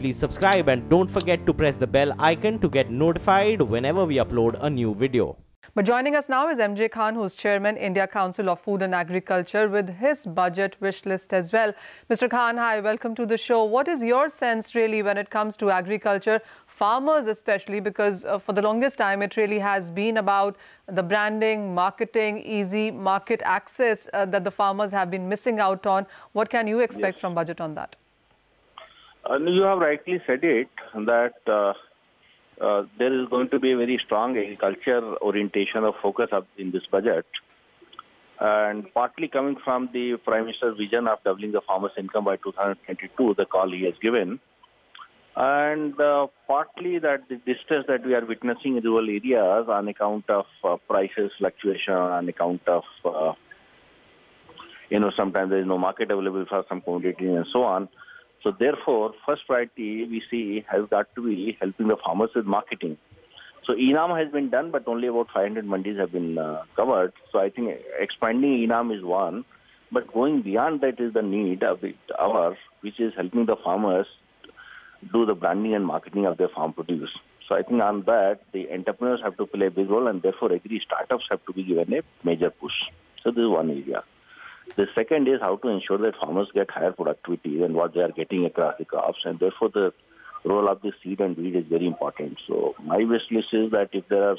please subscribe and don't forget to press the bell icon to get notified whenever we upload a new video. But joining us now is MJ Khan, who's Chairman, India Council of Food and Agriculture, with his budget wish list as well. Mr. Khan, hi, welcome to the show. What is your sense really when it comes to agriculture, farmers especially, because for the longest time it really has been about the branding, marketing, easy market access that the farmers have been missing out on. What can you expect from budget on that? You have rightly said it, that there is going to be a very strong agriculture orientation or focus in this budget, and partly coming from the Prime Minister's vision of doubling the farmers' income by 2022, the call he has given, and partly that the distress that we are witnessing in rural areas on account of prices fluctuation, on account of sometimes there is no market available for some commodity and so on. So therefore, first priority we see has got to be helping the farmers with marketing. So ENAM has been done, but only about 500 mandis have been covered. So I think expanding ENAM is one, but going beyond that is the need of the hour, which is helping the farmers do the branding and marketing of their farm produce. So I think on that, the entrepreneurs have to play a big role, and therefore agri startups have to be given a major push. So this is one area. The second is how to ensure that farmers get higher productivity than what they are getting across the crops, and therefore the role of the seed and weed is very important. So my wish list is that if there are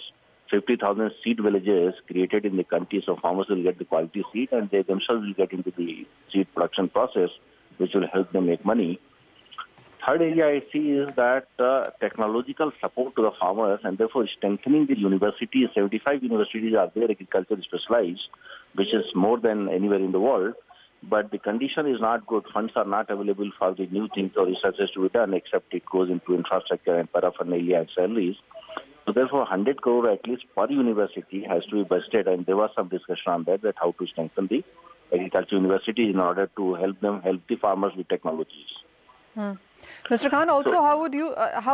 50,000 seed villages created in the country, so farmers will get the quality seed and they themselves will get into the seed production process, which will help them make money. Third area I see is that technological support to the farmers, and therefore strengthening the universities. 75 universities are there, agriculture specialized, which is more than anywhere in the world. But the condition is not good. Funds are not available for the new things or research has to be done, except it goes into infrastructure and paraphernalia and salaries. So therefore, 100 crore at least per university has to be budgeted, and there was some discussion on that how to strengthen the agriculture universities in order to help the farmers with technologies. Mr. Khan, also, how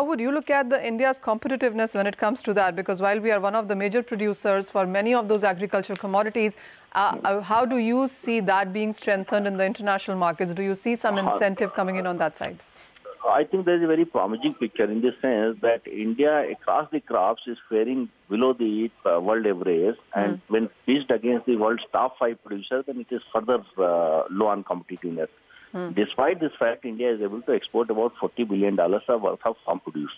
would you look at the India's competitiveness when it comes to that? Because while we are one of the major producers for many of those agricultural commodities, how do you see that being strengthened in the international markets? Do you see some incentive coming in on that side? I think there is a very promising picture in the sense that India across the crops is faring below the world average, and when pitched against the world's top 5 producers, then it is further low on competitiveness. Despite this fact, India is able to export about $40 billion worth of farm produce.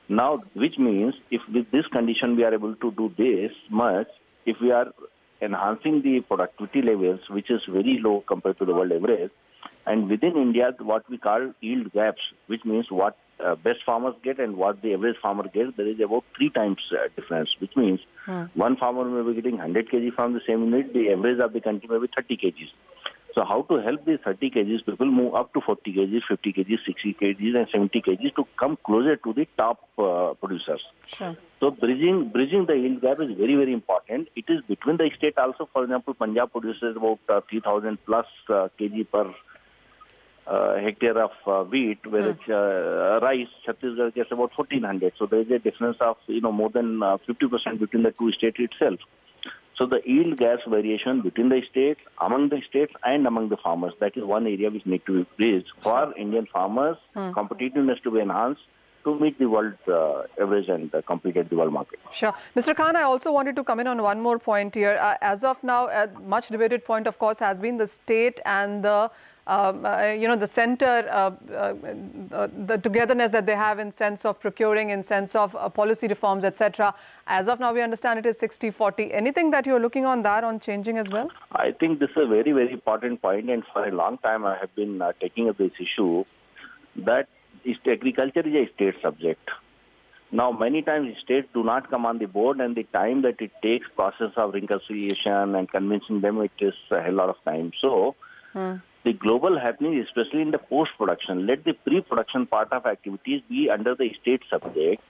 Now, which means if with this condition we are able to do this much, if we are enhancing the productivity levels, which is very low compared to the world average, and within India, what we call yield gaps, which means what best farmers get and what the average farmer gets, there is about 3 times difference, which means one farmer may be getting 100 kg from the same unit, the average of the country may be 30 kgs. So how to help these 30 kgs people move up to 40 kgs, 50 kgs, 60 kgs and 70 kgs to come closer to the top producers. Sure. So bridging the yield gap is very, very important. It is between the state also. For example, Punjab produces about 3,000 plus kg per hectare of wheat, whereas rice, Chhattisgarh gets about 1,400. So there is a difference of more than 50% between the two states itself. So the yield gaps variation between the states, among the states, and among the farmers, that is one area which needs to be bridged for Indian farmers, competitiveness to be enhanced to meet the world average and compete at the world market. Sure. Mr. Khan, I also wanted to come in on one more point here. As of now, a much debated point, of course, has been the state and the the center, the togetherness that they have in sense of procuring, in sense of policy reforms, etc. As of now, we understand it is 60-40. Anything that you're looking on that, on changing as well? I think this is a very, very important point, and for a long time I have been taking up this issue that agriculture is a state subject. Now, many times states do not come on the board, and the time that it takes process of reconciliation and convincing them, it is a hell lot of time. So, the global happening, especially in the post-production, let the pre-production part of activities be under the state subject,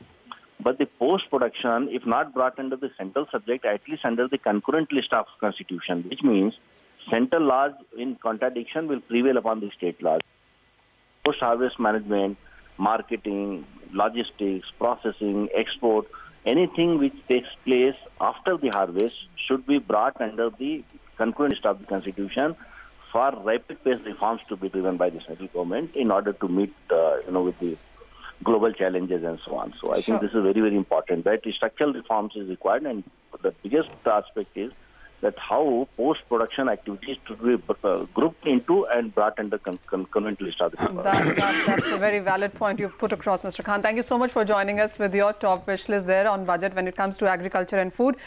but the post-production, if not brought under the central subject, at least under the concurrent list of constitution, which means central laws in contradiction will prevail upon the state laws. Post-harvest management, marketing, logistics, processing, export, anything which takes place after the harvest should be brought under the concurrent list of the constitution for rapid-paced reforms to be driven by the central government in order to meet, with the global challenges and so on. So I think this is very, very important. That structural reforms is required, and the biggest aspect is that how post-production activities to be grouped into and brought under convent list of the people. That's a very valid point you've put across, Mr. Khan. Thank you so much for joining us with your top wish list there on budget when it comes to agriculture and food.